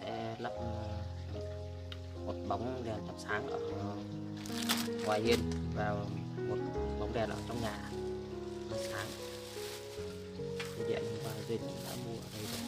sẽ lắp một bóng đèn chập sáng ở ngoài hiên và một bóng đèn ở trong nhà sáng. Dây điện và dây cũng đã mua ở đây rồi.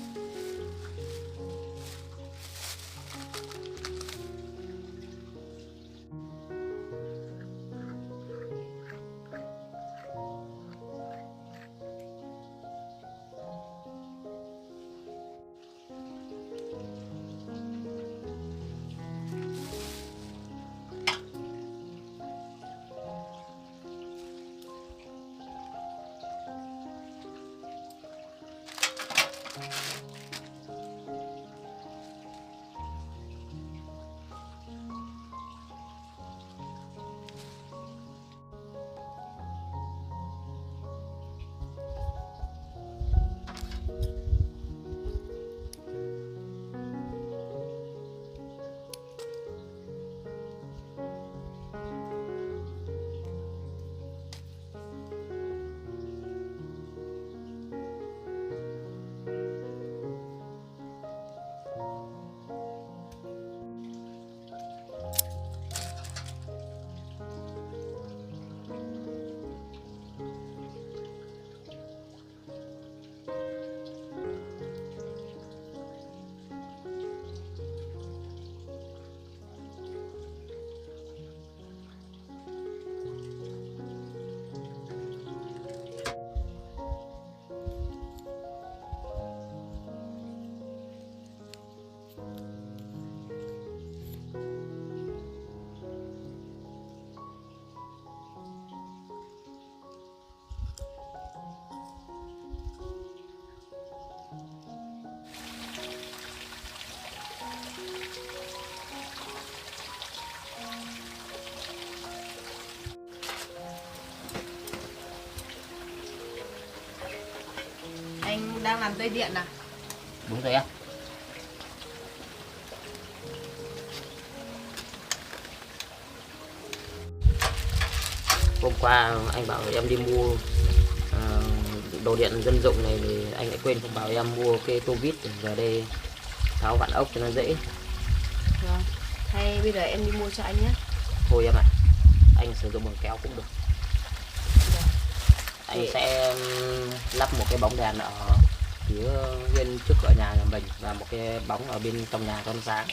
Anh đang làm dây điện à? Đúng rồi em. Hôm qua anh bảo em đi mua đồ điện dân dụng này thì anh lại quên không bảo em mua cái tô vít để về đây tháo vặn ốc cho nó dễ. Vâng. Hay bây giờ em đi mua cho anh nhé. Thôi em ạ, anh sử dụng bằng kéo cũng được. Anh sẽ lắp một cái bóng đèn ở phía bên trước cửa nhà mình và một cái bóng ở bên trong nhà cho nó sáng.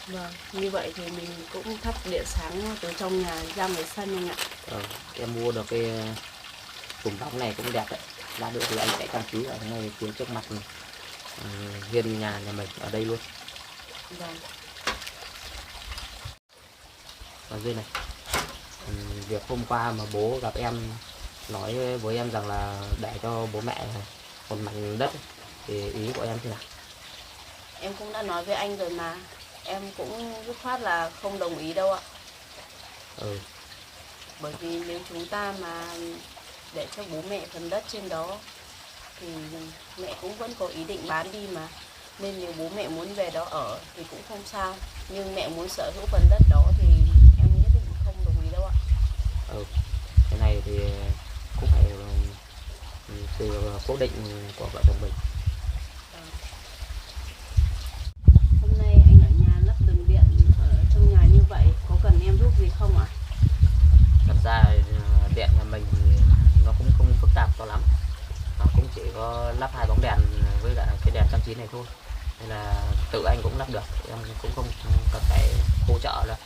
Vâng, như vậy thì mình cũng thắp điện sáng từ trong nhà ra ngoài sân anh ạ. Em mua được cái chùm bóng này cũng đẹp đấy. Lát nữa thì anh sẽ trang trí ở ngay phía trước mặt hiên nhà mình ở đây luôn. Vâng. Ở dưới này, việc hôm qua mà bố gặp em nói với em rằng là để cho bố mẹ một mảnh đất thì ý của em thế nào? Em cũng đã nói với anh rồi mà. Em cũng dứt khoát là không đồng ý đâu ạ. Bởi vì nếu chúng ta mà để cho bố mẹ phần đất trên đó thì mẹ cũng vẫn có ý định bán đi mà. Nên nếu bố mẹ muốn về đó ở thì cũng không sao. Nhưng mẹ muốn sở hữu phần đất đó thì em nhất định không đồng ý đâu ạ. Cái này thì cũng phải từ cố định của vợ chồng mình. Hôm nay anh ở nhà lắp đường điện ở trong nhà như vậy, có cần em giúp gì không ạ? Thật ra điện nhà mình thì nó cũng không phức tạp cho lắm, nó cũng chỉ có lắp 2 bóng đèn với lại cái đèn trang trí này thôi, nên là tự anh cũng lắp được, em cũng không cần phải hỗ trợ đâu.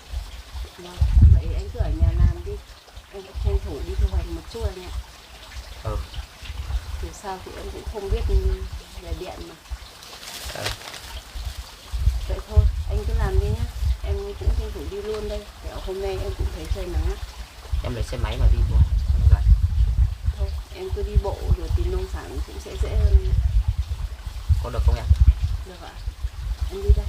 Vâng, vậy anh cứ ở nhà làm đi, em cũng tranh thủ đi thu hoạch một chút anh ạ. Dù sao thì em cũng không biết về điện mà. Vậy thôi, anh cứ làm đi nhé, em cũng tranh thủ đi luôn đây, để hôm nay em cũng thấy trời nắng á. Em lấy xe máy mà đi thôi. Thôi, em cứ đi bộ rồi tìm nông sản cũng sẽ dễ hơn. Có được không em? Được ạ, em đi đây.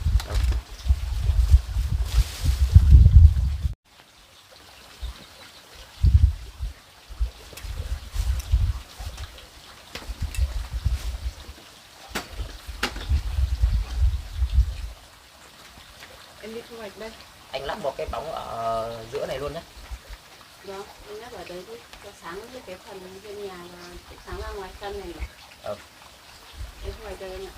Em đi thu hoạch đây. Anh lắp một cái bóng ở giữa này luôn nhé. Đó, anh lắp ở đấy đi, cho sáng cái phần bên nhà và sáng ra ngoài sân này mà. Em thu hoạch đây anh ạ.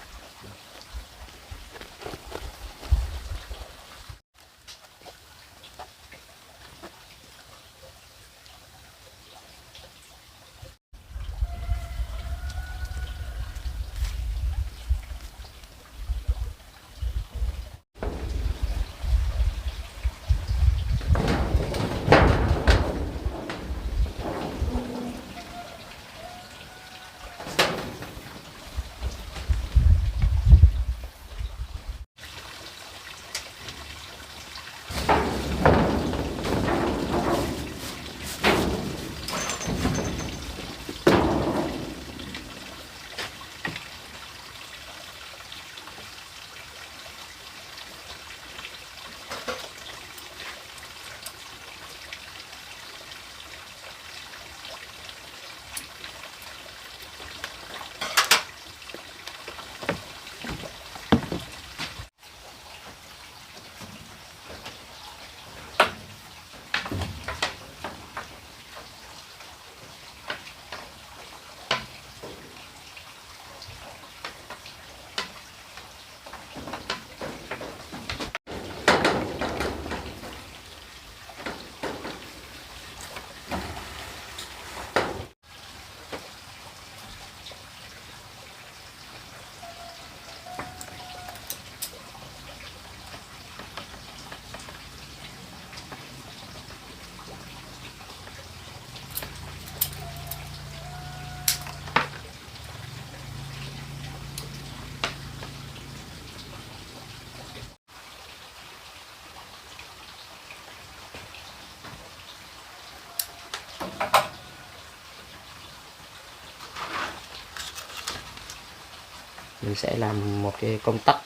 Mình sẽ làm một cái công tắc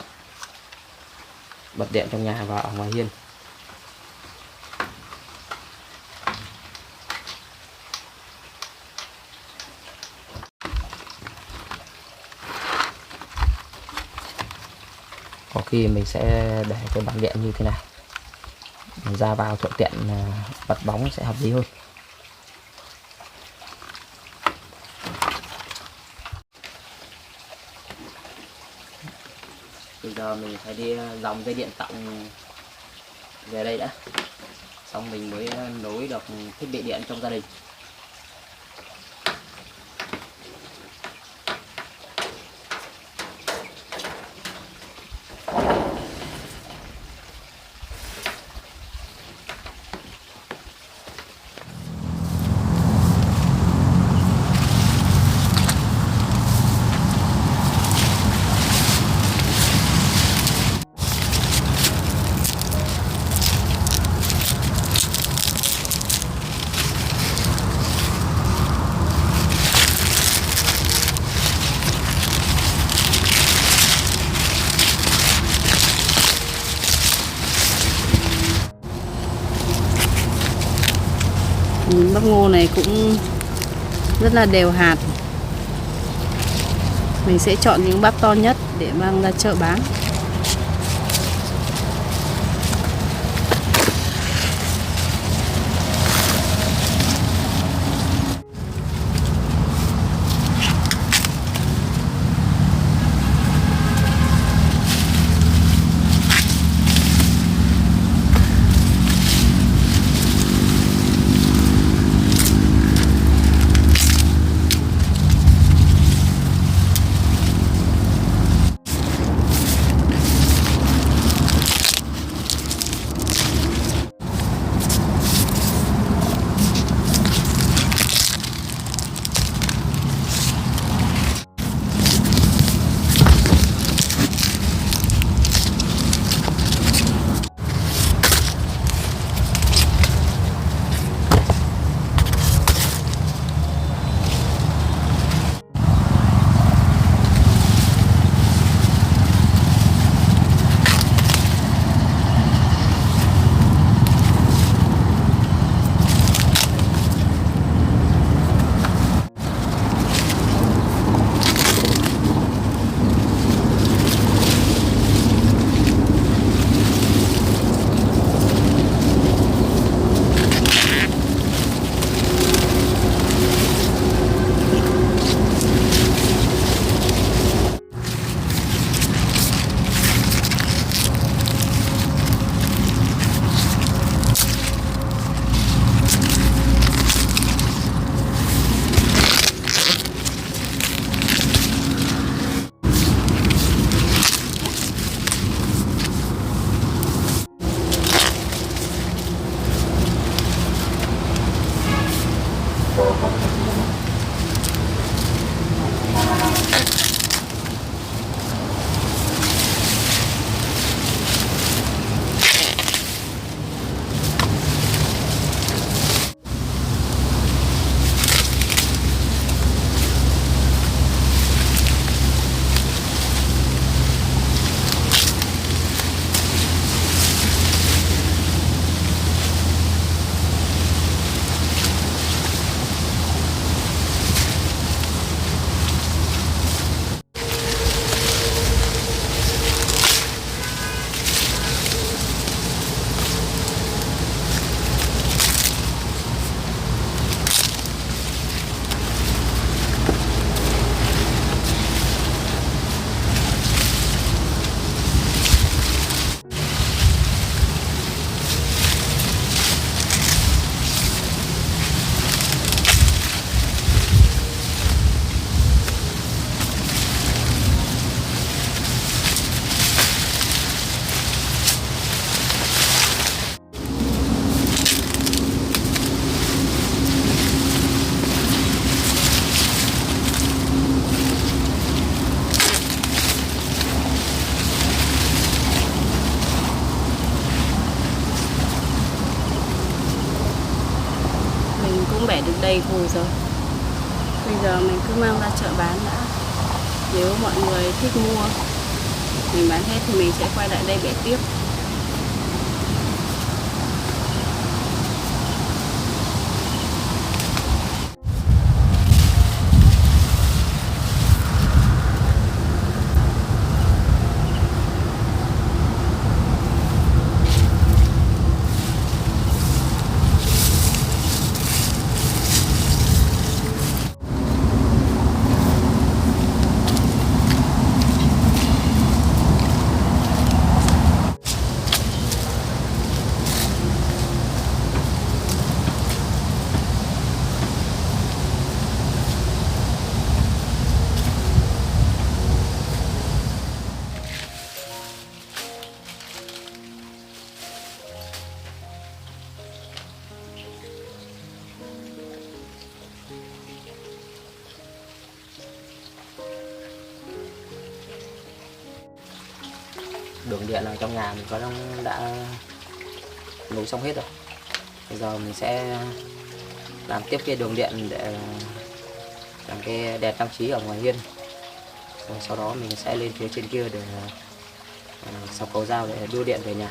bật điện trong nhà và ở ngoài hiên. Có khi mình sẽ để cái bảng điện như thế này, mình ra vào thuận tiện, bật bóng sẽ hợp lý hơn. Bây giờ mình phải đi dòng dây điện tổng về đây đã, xong mình mới nối được thiết bị điện trong gia đình. Bắp ngô này cũng rất là đều hạt. Mình sẽ chọn những bắp to nhất để mang ra chợ bán. Bẻ được đầy củ rồi. Bây giờ mình cứ mang ra chợ bán đã. Nếu mọi người thích mua, mình bán hết thì mình sẽ quay lại đây bẻ tiếp. Đường điện ở trong nhà mình đã nối xong hết rồi. Bây giờ mình sẽ làm tiếp cái đường điện để làm cái đèn trang trí ở ngoài hiên. Rồi sau đó mình sẽ lên phía trên kia để sọc cầu dao để đưa điện về nhà.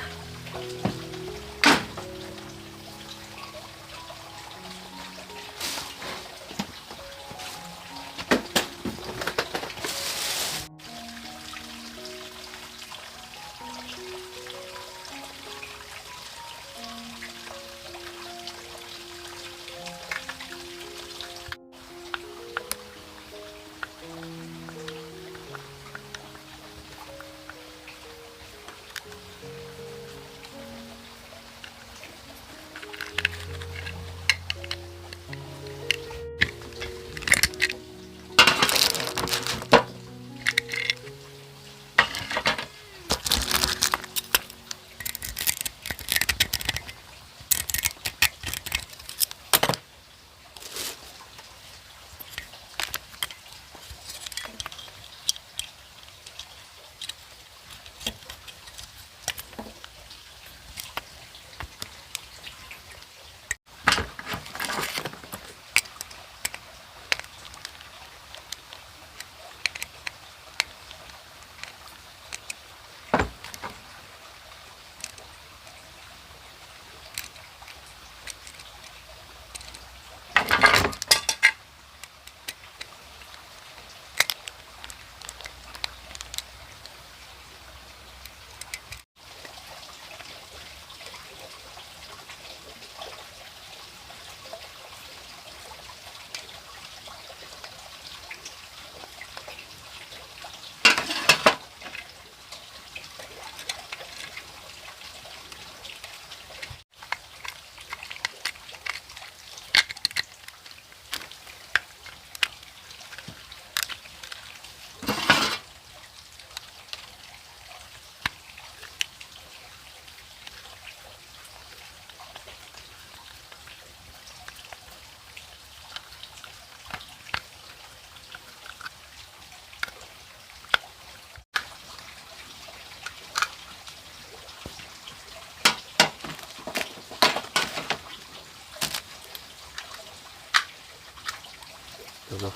Được rồi.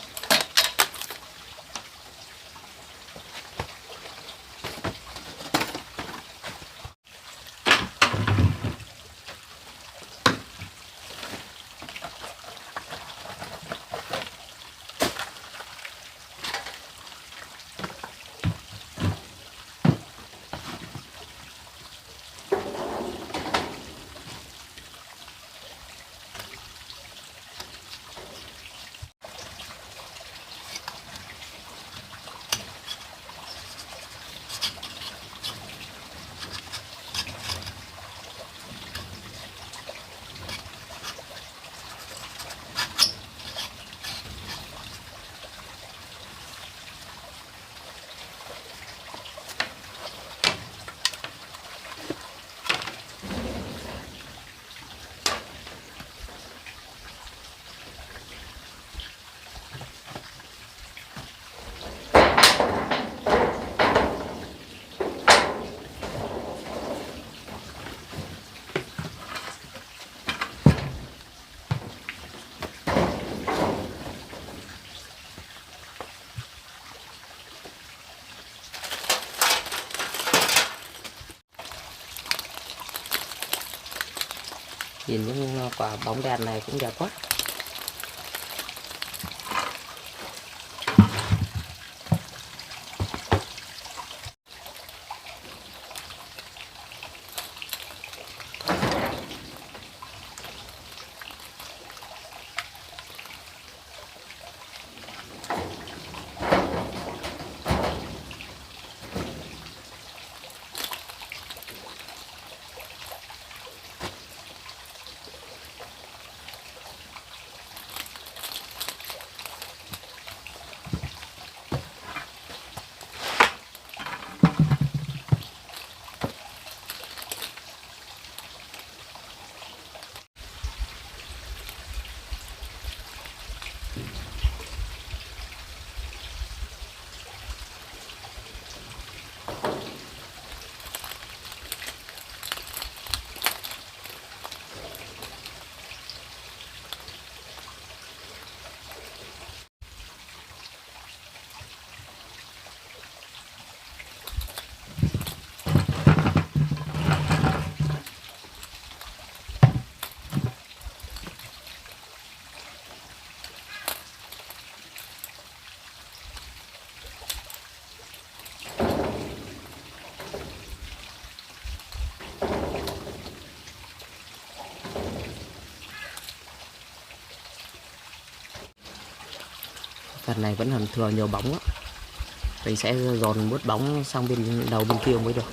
Nhìn những quả bóng đèn này cũng đẹp quá. Phần này vẫn còn thừa nhiều bóng á. Mình sẽ dồn bớt bóng sang bên đầu bên kia mới được.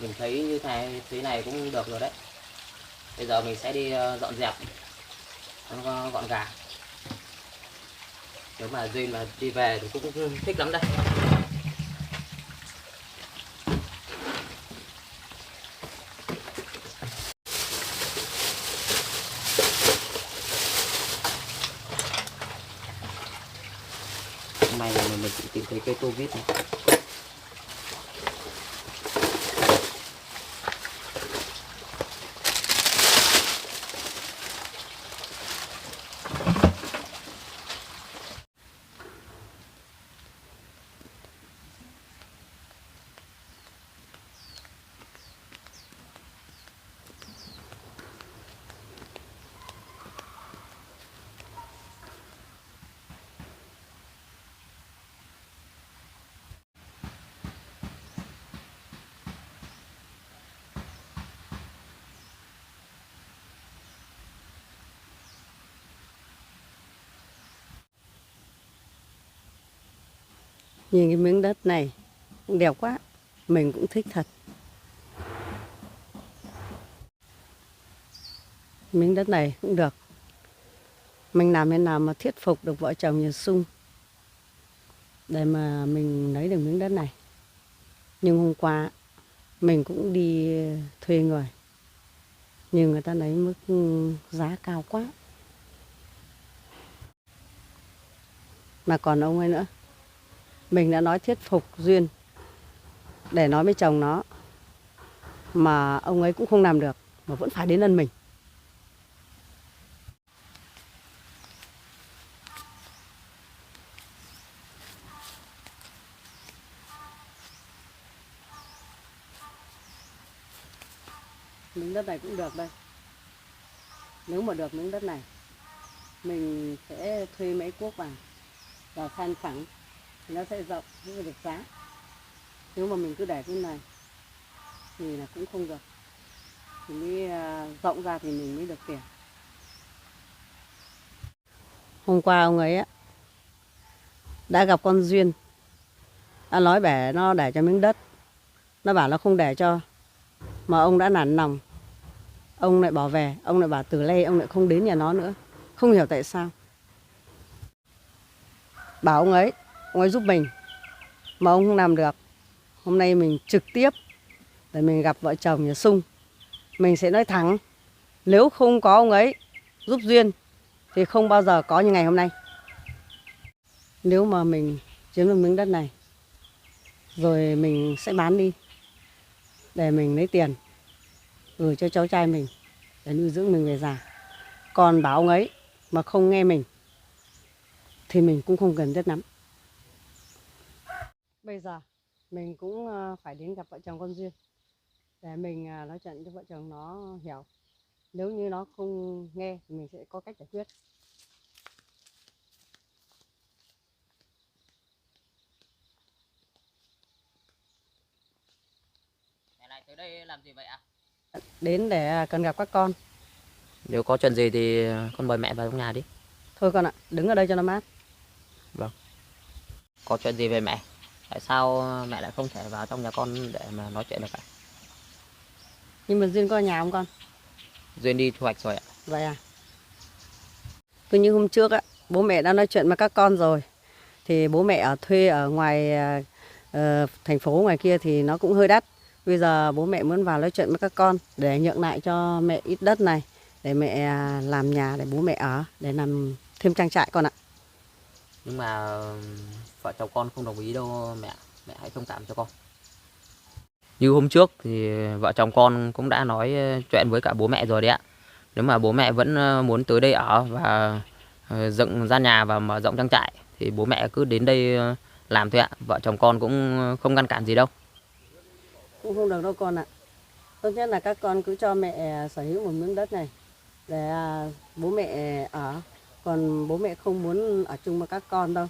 Mình thấy như thế này cũng được rồi đấy. Bây giờ mình sẽ đi dọn dẹp nó gọn gàng. Nếu mà Duy mà đi về thì cũng thích lắm đây. May là mình chỉ tìm thấy cây tô vít này. Nhìn cái miếng đất này cũng đẹp quá, mình cũng thích thật. Miếng đất này cũng được. Mình làm thế nào mà thuyết phục được vợ chồng nhà Sung để mà mình lấy được miếng đất này. Nhưng hôm qua mình cũng đi thuê người, nhưng người ta lấy mức giá cao quá. Mà còn ông ấy nữa, mình đã nói thuyết phục Duyên để nói với chồng nó, mà ông ấy cũng không làm được, mà vẫn phải đến ân mình. Miếng đất này cũng được đây. Nếu mà được miếng đất này, mình sẽ thuê mấy cuốc vào san phẳng, nó sẽ rộng, nó được giá. Nếu mà mình cứ để cái này thì là cũng không được. Thì mới rộng ra thì mình mới được tiền. Hôm qua ông ấy đã gặp con Duyên, đã nói bẻ nó để cho miếng đất, nó bảo nó không để cho, mà ông đã nản lòng, ông lại bỏ về, ông lại bảo từ nay ông lại không đến nhà nó nữa, không hiểu tại sao. Bảo ông ấy giúp mình, mà ông không làm được, hôm nay mình trực tiếp để mình gặp vợ chồng nhà Sung. Mình sẽ nói thẳng, nếu không có ông ấy giúp Duyên thì không bao giờ có như ngày hôm nay. Nếu mà mình chiếm được miếng đất này rồi mình sẽ bán đi để mình lấy tiền gửi cho cháu trai mình để nuôi dưỡng mình về già. Còn bảo ông ấy mà không nghe mình thì mình cũng không cần đất lắm. Bây giờ mình cũng phải đến gặp vợ chồng con Duyên để mình nói chuyện cho vợ chồng nó hiểu. Nếu như nó không nghe thì mình sẽ có cách giải quyết. Mẹ lại tới đây làm gì vậy ạ? Đến để cần gặp các con. Nếu có chuyện gì thì con mời mẹ vào trong nhà đi. Thôi con ạ, đứng ở đây cho nó mát. Vâng. Có chuyện gì về mẹ? Tại sao mẹ lại không thể vào trong nhà con để mà nói chuyện được cả? Nhưng mà Duyên có ở nhà không con? Duyên đi thu hoạch rồi ạ. Vậy à? Cứ như hôm trước á, bố mẹ đã nói chuyện với các con rồi. Thì bố mẹ ở thuê ở ngoài thành phố ngoài kia thì nó cũng hơi đắt. Bây giờ bố mẹ muốn vào nói chuyện với các con để nhượng lại cho mẹ ít đất này để mẹ làm nhà để bố mẹ ở, để làm thêm trang trại con ạ. Nhưng mà vợ chồng con không đồng ý đâu mẹ. Mẹ hãy thông cảm cho con. Như hôm trước thì vợ chồng con cũng đã nói chuyện với cả bố mẹ rồi đấy ạ. Nếu mà bố mẹ vẫn muốn tới đây ở và dựng gian nhà và mở rộng trang trại thì bố mẹ cứ đến đây làm thôi ạ. Vợ chồng con cũng không ngăn cản gì đâu. Cũng không được đâu con ạ. Tốt nhất là các con cứ cho mẹ sở hữu một miếng đất này để bố mẹ ở. Còn bố mẹ không muốn ở chung với các con đâu.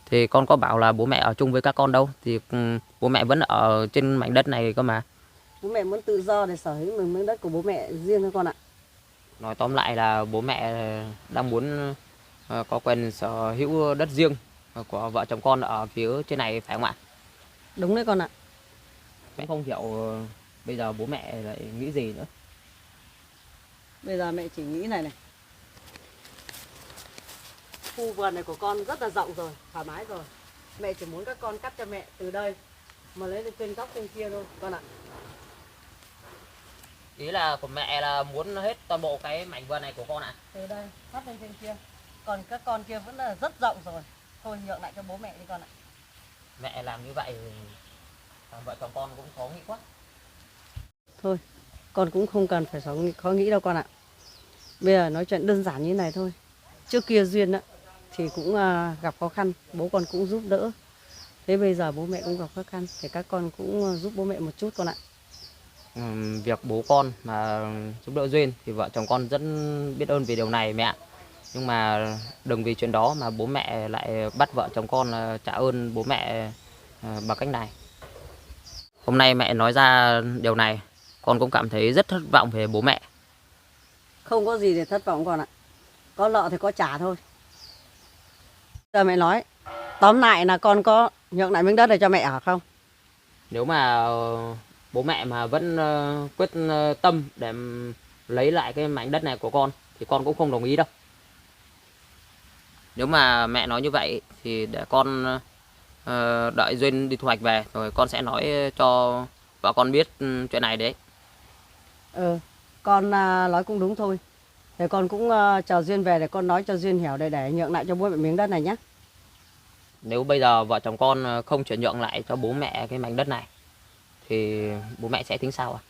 Thì con có bảo là bố mẹ ở chung với các con đâu. Thì bố mẹ vẫn ở trên mảnh đất này cơ mà. Bố mẹ muốn tự do để sở hữu một miếng đất của bố mẹ riêng thôi con ạ. Nói tóm lại là bố mẹ đang muốn có quyền sở hữu đất riêng của vợ chồng con ở phía trên này phải không ạ? Đúng đấy con ạ. Mẹ không hiểu bây giờ bố mẹ lại nghĩ gì nữa. Bây giờ mẹ chỉ nghĩ này này. Khu vườn này của con rất là rộng rồi, thoải mái rồi. Mẹ chỉ muốn các con cắt cho mẹ từ đây mà lấy lên trên góc trên kia thôi con ạ. Ý là của mẹ là muốn hết toàn bộ cái mảnh vườn này của con ạ? Từ đây cắt lên trên kia. Còn các con kia vẫn là rất rộng rồi. Thôi nhượng lại cho bố mẹ đi con ạ. Mẹ làm như vậy vợ chồng con cũng khó nghĩ quá. Thôi, con cũng không cần phải khó nghĩ đâu con ạ. Bây giờ nói chuyện đơn giản như này thôi. Trước kia Duyên á thì cũng gặp khó khăn, bố con cũng giúp đỡ. Thế bây giờ bố mẹ cũng gặp khó khăn thì các con cũng giúp bố mẹ một chút con ạ. Việc bố con mà giúp đỡ Duyên thì vợ chồng con rất biết ơn vì điều này mẹ. Nhưng mà đừng vì chuyện đó mà bố mẹ lại bắt vợ chồng con trả ơn bố mẹ bằng cách này. Hôm nay mẹ nói ra điều này, con cũng cảm thấy rất thất vọng về bố mẹ. Không có gì để thất vọng con ạ. Có nợ thì có trả thôi. Giờ mẹ nói, tóm lại là con có nhượng lại miếng đất này cho mẹ ở không? Nếu mà bố mẹ mà vẫn quyết tâm để lấy lại cái mảnh đất này của con thì con cũng không đồng ý đâu. Nếu mà mẹ nói như vậy thì để con đợi Duyên đi thu hoạch về rồi con sẽ nói cho vợ con biết chuyện này đấy. Con nói cũng đúng thôi. Để con cũng chờ Duyên về để con nói cho Duyên hiểu để nhượng lại cho bố mẹ miếng đất này nhé. Nếu bây giờ vợ chồng con không chuyển nhượng lại cho bố mẹ cái mảnh đất này thì bố mẹ sẽ tính sao ạ?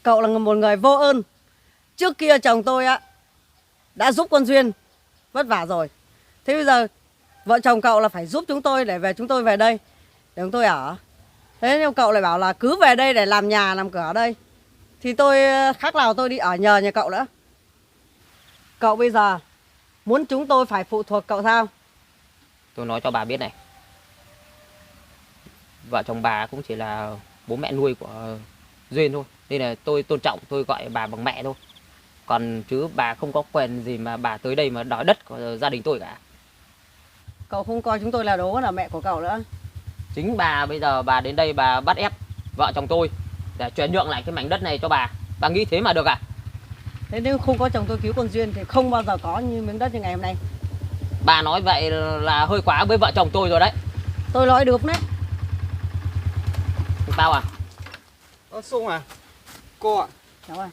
Cậu là một người vô ơn. Trước kia chồng tôi á đã giúp con Duyên vất vả rồi. Thế bây giờ vợ chồng cậu là phải giúp chúng tôi để chúng tôi về đây để chúng tôi ở. Thế nhưng cậu lại bảo là cứ về đây để làm nhà làm cửa ở đây thì tôi khác nào tôi đi ở nhờ nhà cậu nữa. Cậu bây giờ muốn chúng tôi phải phụ thuộc cậu sao? Tôi nói cho bà biết này, vợ chồng bà cũng chỉ là bố mẹ nuôi của Duyên thôi, nên là tôi tôn trọng, tôi gọi bà bằng mẹ thôi. Còn chứ bà không có quyền gì mà bà tới đây mà đòi đất của gia đình tôi cả. Cậu không coi chúng tôi là đố là mẹ của cậu nữa. Chính bà bây giờ bà đến đây bà bắt ép vợ chồng tôi để chuyển nhượng lại cái mảnh đất này cho bà. Bà nghĩ thế mà được à? Thế nếu không có chồng tôi cứu con Duyên thì không bao giờ có như miếng đất như ngày hôm nay. Bà nói vậy là hơi quá với vợ chồng tôi rồi đấy. Tôi nói được đấy. Tao à? Sung à? Cô ạ, Cháu ơi.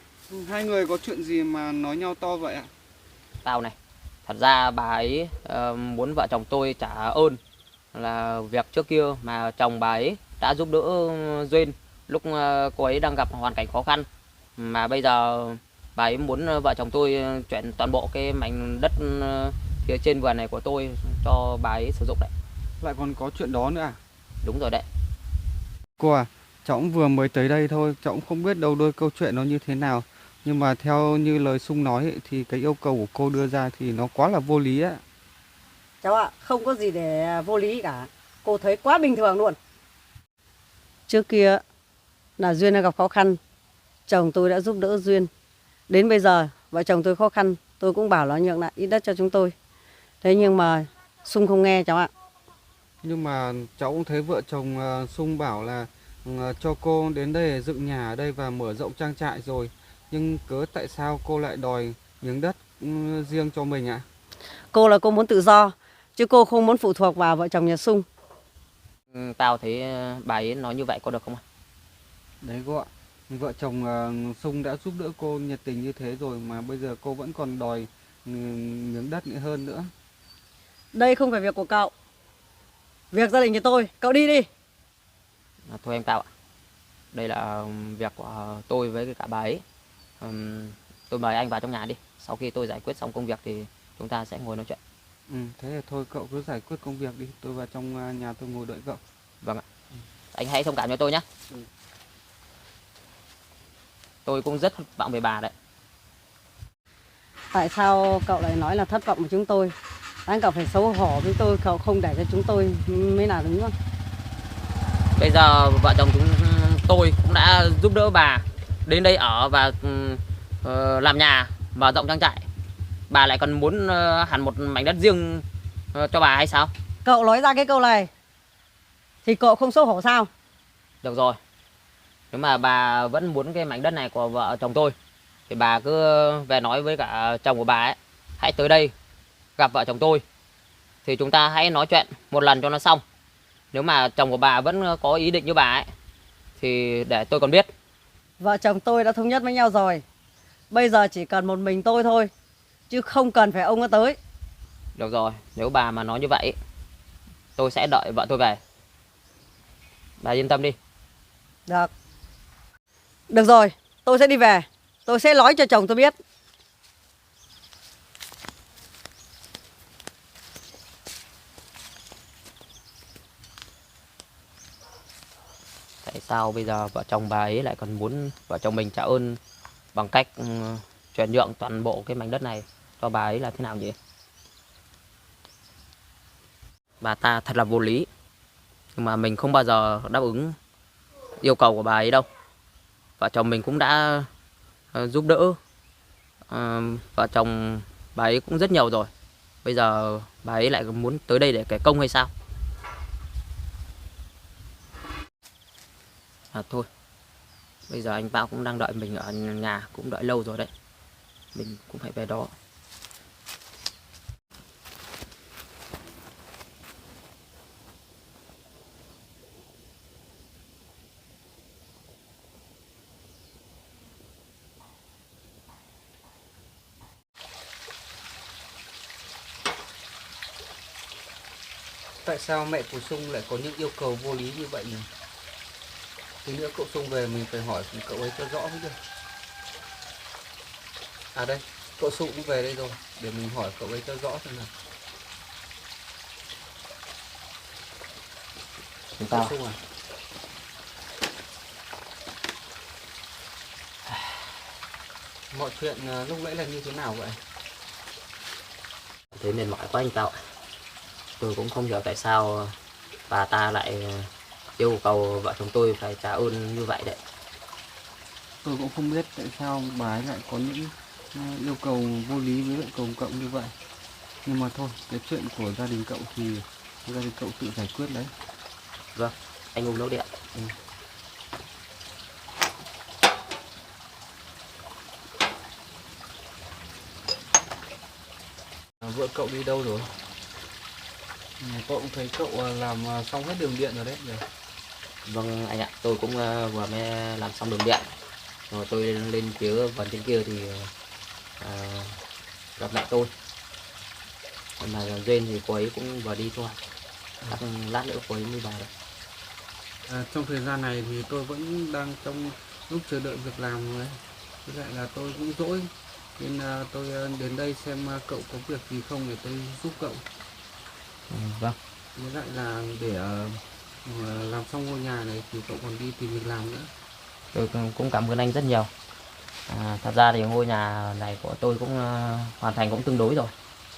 hai người có chuyện gì mà nói nhau to vậy ạ? Tao này, thật ra bà ấy muốn vợ chồng tôi trả ơn là việc trước kia mà chồng bà ấy đã giúp đỡ Duyên lúc cô ấy đang gặp hoàn cảnh khó khăn, mà bây giờ bà ấy muốn vợ chồng tôi chuyển toàn bộ cái mảnh đất phía trên vườn này của tôi cho bà ấy sử dụng đấy. Lại còn có chuyện đó nữa à? Đúng rồi đấy. Cô à, cháu cũng vừa mới tới đây thôi, cháu cũng không biết đầu đuôi câu chuyện nó như thế nào. Nhưng mà theo như lời Sung nói ấy, thì cái yêu cầu của cô đưa ra thì nó quá là vô lý á. Cháu ạ, không có gì để vô lý cả. Cô thấy quá bình thường luôn. Trước kia là Duyên đang gặp khó khăn, chồng tôi đã giúp đỡ Duyên. Đến bây giờ vợ chồng tôi khó khăn, tôi cũng bảo là nhượng lại ít đất cho chúng tôi. Thế nhưng mà Sung không nghe cháu ạ. Nhưng mà cháu cũng thấy vợ chồng Sung bảo là cho cô đến đây để dựng nhà ở đây và mở rộng trang trại rồi. Nhưng cớ tại sao cô lại đòi miếng đất riêng cho mình ạ? Cô là cô muốn tự do, chứ cô không muốn phụ thuộc vào vợ chồng nhà Sung. Tao thấy bà ấy nói như vậy có được không ạ? Đấy cô ạ, vợ chồng Sung đã giúp đỡ cô nhiệt tình như thế rồi mà bây giờ cô vẫn còn đòi miếng đất nữa hơn nữa. Đây không phải việc của cậu, việc gia đình nhà tôi, cậu đi đi. Thôi em Tao ạ, đây là việc của tôi với cả bà ấy. Tôi mời anh vào trong nhà đi, sau khi tôi giải quyết xong công việc thì chúng ta sẽ ngồi nói chuyện. Thế thì thôi cậu cứ giải quyết công việc đi, tôi vào trong nhà tôi ngồi đợi cậu. Vâng ạ. Anh hãy thông cảm cho tôi nhé. Tôi cũng rất thất vọng về bà đấy. Tại sao cậu lại nói là thất vọng với chúng tôi? Đáng cậu phải xấu hổ với tôi, cậu không để cho chúng tôi mới là đúng không? Bây giờ vợ chồng tôi cũng đã giúp đỡ bà đến đây ở và làm nhà, mở rộng trang trại. Bà lại còn muốn hẳn một mảnh đất riêng cho bà hay sao? Cậu nói ra cái câu này thì cậu không xấu hổ sao? Được rồi, nếu mà bà vẫn muốn cái mảnh đất này của vợ chồng tôi thì bà cứ về nói với cả chồng của bà ấy, hãy tới đây gặp vợ chồng tôi thì chúng ta hãy nói chuyện một lần cho nó xong. Nếu mà chồng của bà vẫn có ý định như bà ấy thì để tôi còn biết. Vợ chồng tôi đã thống nhất với nhau rồi. Bây giờ chỉ cần một mình tôi thôi, chứ không cần phải ông ấy tới. Được rồi, nếu bà mà nói như vậy tôi sẽ đợi vợ tôi về. Bà yên tâm đi. Được. Được rồi, tôi sẽ đi về. Tôi sẽ nói cho chồng tôi biết. Tại sao bây giờ vợ chồng bà ấy lại còn muốn vợ chồng mình trả ơn bằng cách chuyển nhượng toàn bộ cái mảnh đất này cho bà ấy là thế nào nhỉ? Bà ta thật là vô lý. Nhưng mà mình không bao giờ đáp ứng yêu cầu của bà ấy đâu. Vợ chồng mình cũng đã giúp đỡ vợ chồng bà ấy cũng rất nhiều rồi. Bây giờ bà ấy lại muốn tới đây để kể công hay sao? Thôi, bây giờ anh Tao cũng đang đợi mình ở nhà, cũng đợi lâu rồi đấy. Mình cũng phải về đó. Tại sao mẹ của Sung lại có những yêu cầu vô lý như vậy nhỉ? Tí nữa cậu Sung về mình phải hỏi cậu ấy cho rõ mới được. À đây, cậu Sung cũng về đây rồi, để mình hỏi cậu ấy cho rõ xem nào. Cậu Sung à? Mọi chuyện lúc nãy là như thế nào vậy? Thế mệt mỏi quá anh Tao. Tôi cũng không hiểu tại sao bà ta lại yêu cầu vợ chồng tôi phải trả ơn như vậy đấy. Tôi cũng không biết tại sao bà ấy lại có những yêu cầu vô lý với lại chồng cậu như vậy. Nhưng mà thôi, cái chuyện của gia đình cậu thì gia đình cậu tự giải quyết đấy. Vâng, anh uống nước đi ạ. Vợ cậu đi đâu rồi? Cậu cũng thấy cậu làm xong hết đường điện rồi đấy. Vâng anh ạ, tôi cũng vừa mới làm xong đường điện, rồi tôi lên phía vườn trên kia thì gặp mẹ tôi. Mà duyên thì cô ấy cũng vừa đi thôi, chắc lát nữa cô ấy mới vào được. Trong thời gian này thì tôi vẫn đang trong lúc chờ đợi việc làm ấy. Với lại là tôi cũng dỗi nên tôi đến đây xem cậu có việc gì không để tôi giúp cậu. Vâng. Với lại là để làm xong ngôi nhà này thì cậu còn đi tìm việc làm nữa. Tôi cũng cảm ơn anh rất nhiều. Thật ra thì ngôi nhà này của tôi cũng hoàn thành cũng tương đối rồi.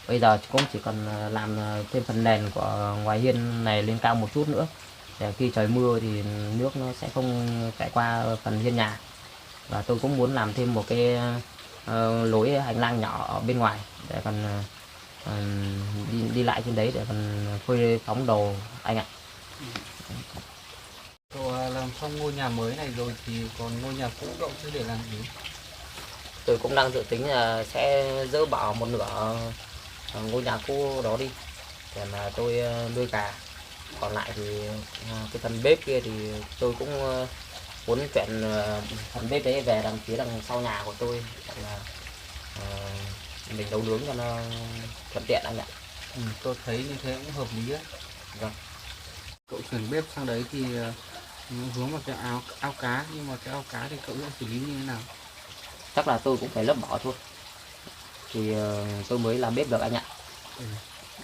Bây giờ cũng chỉ cần làm thêm phần nền của ngoài hiên này lên cao một chút nữa. Để khi trời mưa thì nước nó sẽ không chảy qua phần hiên nhà. Và tôi cũng muốn làm thêm một cái lối hành lang nhỏ ở bên ngoài để còn đi lại trên đấy để còn phơi phóng đồ anh ạ. Cậu làm xong ngôi nhà mới này rồi thì còn ngôi nhà cũ cậu sẽ để làm gì? Tôi cũng đang dự tính là sẽ dỡ bỏ một nửa ngôi nhà cũ đó đi để mà tôi nuôi gà. Còn lại thì cái phần bếp kia thì tôi cũng muốn chuyển phần bếp đấy về đằng sau nhà của tôi để là mình nấu nướng cho nó thuận tiện anh ạ. Tôi thấy như thế cũng hợp lý đấy. Vâng. Cậu chuyển bếp sang đấy thì hướng vào cái ao cá, nhưng mà cái ao cá thì cậu sẽ xử lý như thế nào? Chắc là tôi cũng phải lấp bỏ thôi thì tôi mới làm bếp được anh ạ.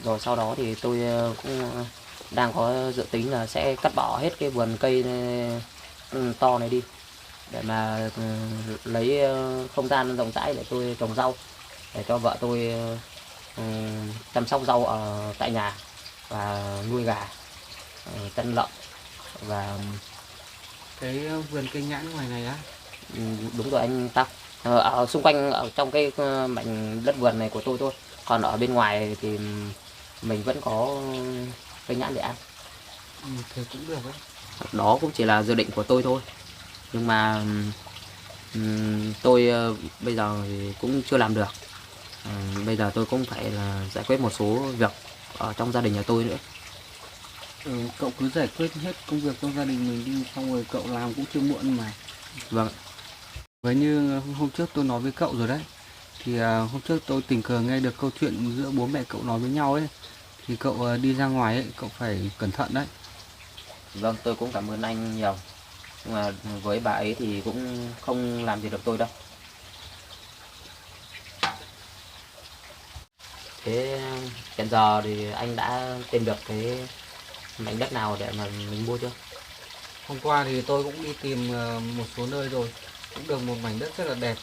Rồi sau đó thì tôi cũng đang có dự tính là sẽ cắt bỏ hết cái vườn cây to này đi để mà lấy không gian rộng rãi để tôi trồng rau, để cho vợ tôi chăm sóc rau ở tại nhà và nuôi gà, chăn lợn và Cái vườn cây nhãn ngoài này á? đúng rồi anh Tâm. Ở xung quanh ở trong cái mảnh đất vườn này của tôi thôi, còn ở bên ngoài thì mình vẫn có cây nhãn để ăn. Thế cũng được đấy. Đó cũng chỉ là dự định của tôi thôi, nhưng mà tôi bây giờ thì cũng chưa làm được. Bây giờ tôi cũng phải là giải quyết một số việc ở trong gia đình nhà tôi nữa. Cậu cứ giải quyết hết công việc trong gia đình mình đi, xong rồi cậu làm cũng chưa muộn mà. Vâng. Với như hôm trước tôi nói với cậu rồi đấy, thì hôm trước tôi tình cờ nghe được câu chuyện giữa bố mẹ cậu nói với nhau ấy, thì cậu đi ra ngoài ấy, cậu phải cẩn thận đấy. Vâng, tôi cũng cảm ơn anh nhiều, nhưng mà với bà ấy thì cũng không làm gì được tôi đâu. Thế hiện giờ thì anh đã tìm được cái mảnh đất nào để mà mình mua chưa? Hôm qua thì tôi cũng đi tìm một số nơi rồi, cũng được một mảnh đất rất là đẹp,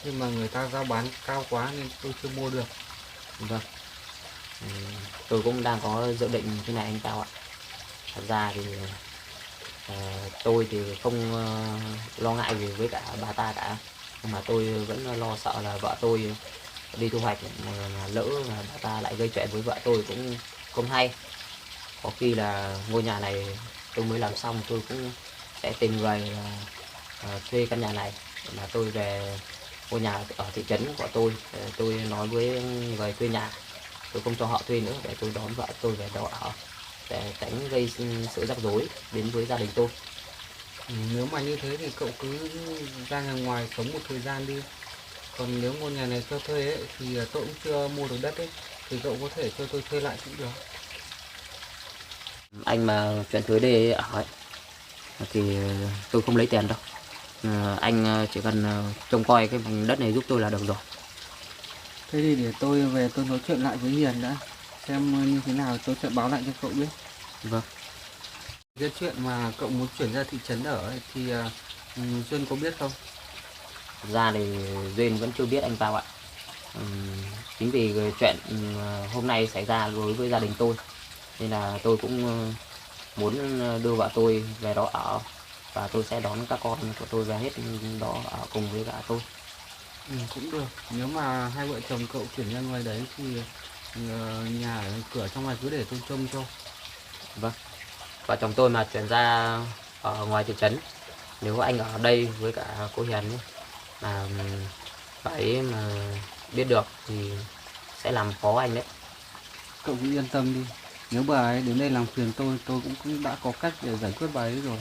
nhưng mà người ta giao bán cao quá nên tôi chưa mua được. Vâng. Tôi cũng đang có dự định thế này anh Cao ạ. Thật ra thì tôi thì không lo ngại gì với cả bà ta cả, nhưng mà tôi vẫn lo sợ là vợ tôi đi thu hoạch mà lỡ mà bà ta lại gây chuyện với vợ tôi cũng không hay. Có khi là ngôi nhà này tôi mới làm xong tôi cũng sẽ tìm người thuê căn nhà này mà tôi về ngôi nhà ở thị trấn của tôi để tôi nói với người thuê nhà, tôi không cho họ thuê nữa để tôi đón vợ tôi về đó ở để tránh gây sự rắc rối đến với gia đình tôi. Nếu mà như thế thì cậu cứ ra nhà ngoài sống một thời gian đi. Còn nếu ngôi nhà này cho thuê ấy, thì tôi cũng chưa mua được đất ấy, thì cậu có thể cho tôi thuê lại cũng được. Anh mà chuyển thuê đây ở ấy, thì tôi không lấy tiền đâu. Anh chỉ cần trông coi cái mảnh đất này giúp tôi là được rồi. Thế thì để tôi về tôi nói chuyện lại với Hiền đã, xem như thế nào tôi sẽ báo lại cho cậu biết. Vâng. Cái chuyện mà cậu muốn chuyển ra thị trấn ở ấy, thì Duyên có biết không? Thực ra thì Duyên vẫn chưa biết anh Pao ạ. Chính vì cái chuyện hôm nay xảy ra đối với gia đình tôi nên là tôi cũng muốn đưa vợ tôi về đó ở và tôi sẽ đón các con của tôi về hết đó ở cùng với cả tôi. Cũng được. Nếu mà hai vợ chồng cậu chuyển ra ngoài đấy thì nhà ở cửa trong ngoài cứ để tôi trông cho. Vâng. Vợ chồng tôi mà chuyển ra ở ngoài thị trấn, nếu anh ở đây với cả cô Hiền ấy, mà bà ấy mà biết được thì sẽ làm khó anh đấy. Cậu cứ yên tâm đi. Nếu bà ấy đến đây làm phiền tôi cũng đã có cách để giải quyết bà ấy rồi.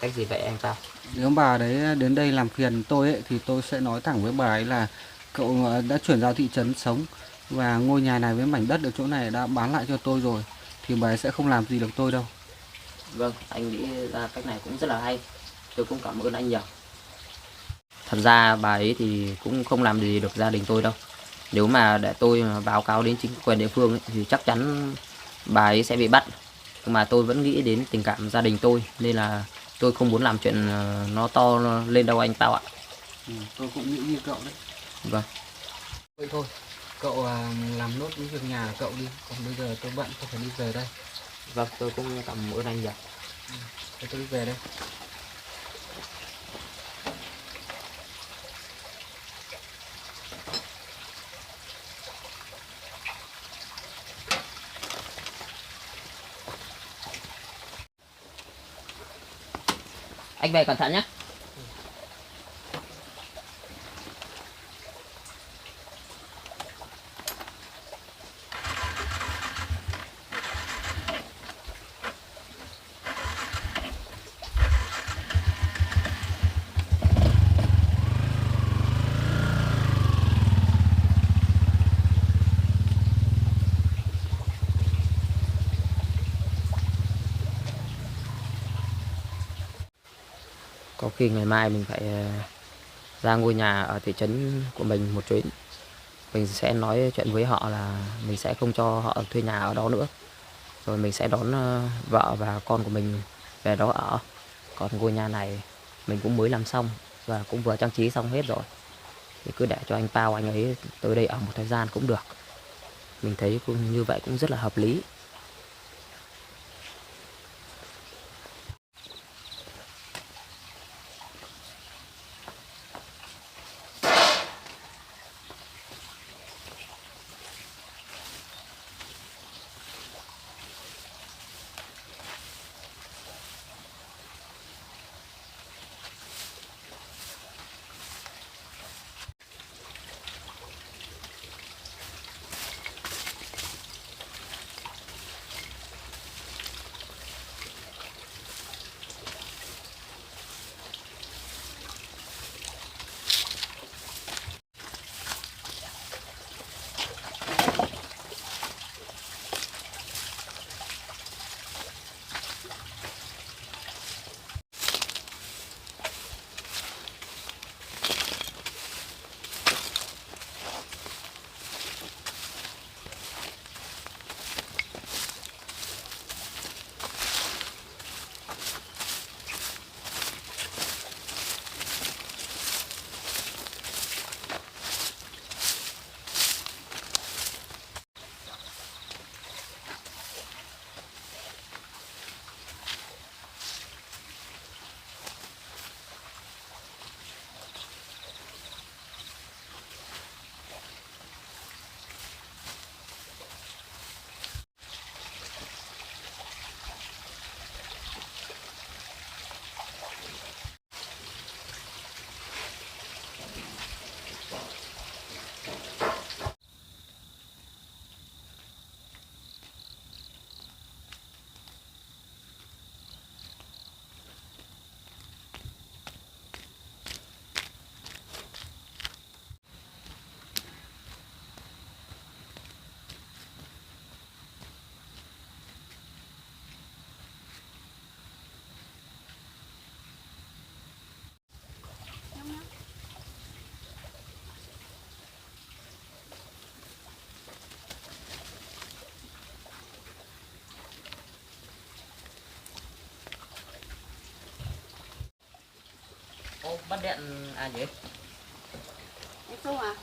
Cách gì vậy anh Pao? Nếu bà đấy đến đây làm phiền tôi ấy, thì tôi sẽ nói thẳng với bà ấy là cậu đã chuyển giao thị trấn sống và ngôi nhà này với mảnh đất ở chỗ này đã bán lại cho tôi rồi, thì bà ấy sẽ không làm gì được tôi đâu. Vâng, anh nghĩ ra cách này cũng rất là hay. Tôi cũng cảm ơn anh nhiều. Thật ra bà ấy thì cũng không làm gì được gia đình tôi đâu. Nếu mà để tôi mà báo cáo đến chính quyền địa phương ấy, thì chắc chắn bà ấy sẽ bị bắt. Nhưng mà tôi vẫn nghĩ đến tình cảm gia đình tôi, nên là tôi không muốn làm chuyện nó to lên đâu anh Pao ạ. Tôi cũng nghĩ như cậu đấy. Vâng. Vậy thôi, cậu làm nốt những việc nhà cậu đi, còn bây giờ tôi bận, tôi phải đi về đây. Vâng, tôi cũng cảm ơn anh nhiều. Thế tôi đi về đây. Anh về cẩn thận nhé. Có khi ngày mai mình phải ra ngôi nhà ở thị trấn của mình một chuyến. Mình sẽ nói chuyện với họ là mình sẽ không cho họ thuê nhà ở đó nữa. Rồi mình sẽ đón vợ và con của mình về đó ở. Còn ngôi nhà này mình cũng mới làm xong và cũng vừa trang trí xong hết rồi. Thì cứ để cho anh Pao anh ấy tới đây ở một thời gian cũng được. Mình thấy cũng như vậy cũng rất là hợp lý. Ô, bắt điện à gì? Anh Trung à?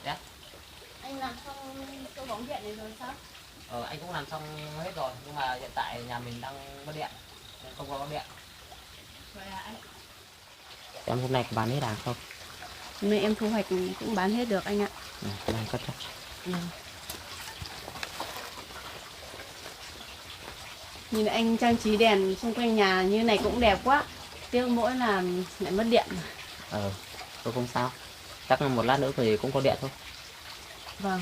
Dạ. Anh làm xong chỗ bóng điện này rồi sao? Anh cũng làm xong hết rồi, nhưng mà hiện tại nhà mình đang mất điện, nên không có điện. Vậy à anh? Em hôm nay có bán hết hàng không? Hôm nay em thu hoạch cũng bán hết được anh ạ. Đang cất cho. Nhìn anh trang trí đèn xung quanh nhà như này cũng đẹp quá. Tiếc mỗi là lại mất điện. Tôi không sao. Chắc một lát nữa thì cũng có điện thôi. Vâng.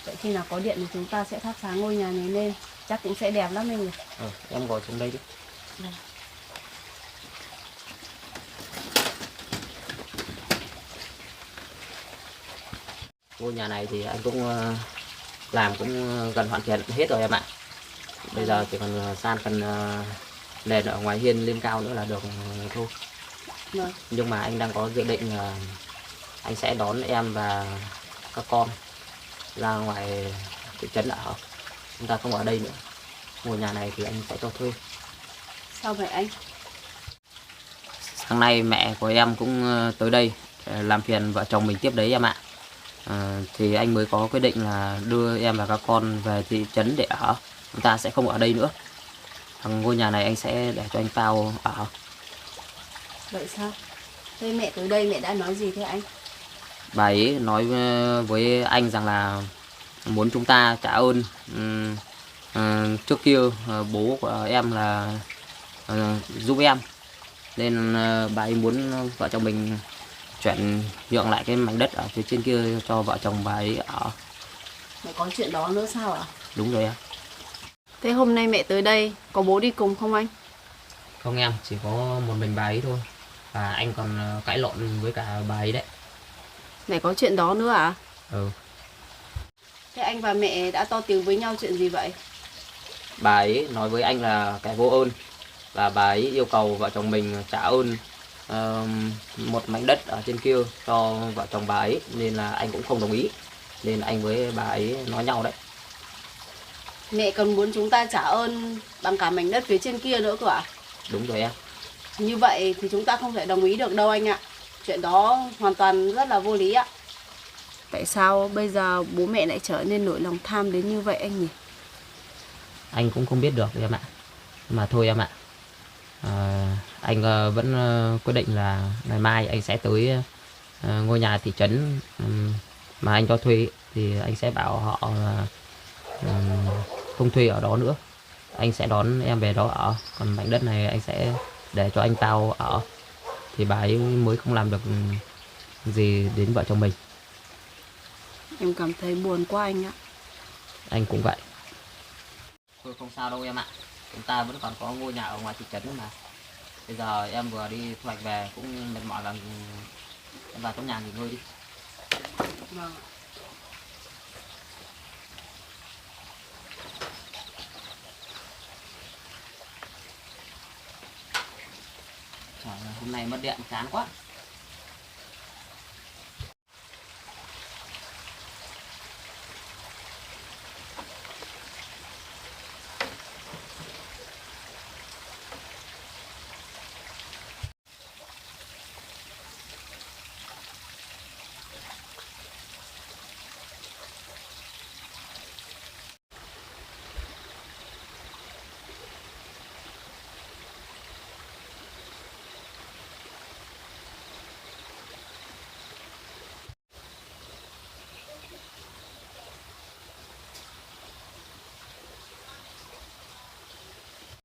Vậy khi nào có điện thì chúng ta sẽ thắp sáng ngôi nhà này lên. Chắc cũng sẽ đẹp lắm anh nhỉ? Em ngồi xuống đây đi. Vâng. Ngôi nhà này thì anh cũng làm cũng gần hoàn thiện hết rồi em ạ. Bây giờ chỉ còn san phần nền ở ngoài hiên lên cao nữa là được thôi. Vâng. Nhưng mà anh đang có dự định là anh sẽ đón em và các con ra ngoài thị trấn ở. Chúng ta không ở đây nữa. Ngôi nhà này thì anh sẽ cho thuê. Sao vậy anh? Sáng nay mẹ của em cũng tới đây làm phiền vợ chồng mình tiếp đấy em ạ. Thì anh mới có quyết định là đưa em và các con về thị trấn để ở. Chúng ta sẽ không ở đây nữa. Thằng ngôi nhà này anh sẽ để cho anh Pao ở. Vậy sao? Thế mẹ tới đây mẹ đã nói gì thế anh? Bà ấy nói với anh rằng là muốn chúng ta trả ơn trước kia bố của em là giúp em, nên bà ấy muốn vợ chồng mình chuyển nhượng lại cái mảnh đất ở phía trên kia cho vợ chồng bà ấy ở. Mẹ có chuyện đó nữa sao ạ? Đúng rồi em. Thế hôm nay mẹ tới đây có bố đi cùng không anh? Không em, chỉ có một mình bà ấy thôi. Và anh còn cãi lộn với cả bà ấy đấy. Mẹ có chuyện đó nữa à? Ừ. Thế anh và mẹ đã to tiếng với nhau chuyện gì vậy? Bà ấy nói với anh là kẻ vô ơn, và bà ấy yêu cầu vợ chồng mình trả ơn một mảnh đất ở trên kia cho vợ chồng bà ấy, nên là anh cũng không đồng ý, nên anh với bà ấy nói nhau đấy. Mẹ còn muốn chúng ta trả ơn bằng cả mảnh đất phía trên kia nữa cơ ạ? Đúng rồi em. Như vậy thì chúng ta không thể đồng ý được đâu anh ạ. Chuyện đó hoàn toàn rất là vô lý ạ. Tại sao bây giờ bố mẹ lại trở nên nổi lòng tham đến như vậy anh nhỉ? Anh cũng không biết được em ạ. Mà thôi em ạ. Anh vẫn quyết định là ngày mai anh sẽ tới ngôi nhà thị trấn mà anh cho thuê, thì anh sẽ bảo họ là không thuê ở đó nữa. Anh sẽ đón em về đó ở. Còn mảnh đất này anh sẽ để cho anh Tao ở. Thì bà ấy mới không làm được gì đến vợ chồng mình. Em cảm thấy buồn quá anh ạ. Anh cũng vậy. Thôi không sao đâu em ạ. Chúng ta vẫn còn có ngôi nhà ở ngoài thị trấn mà. Bây giờ em vừa đi thu hoạch về cũng mệt mỏi, và em vào trong nhà nghỉ ngơi đi. Vâng. Trời ơi, hôm nay mất điện chán quá.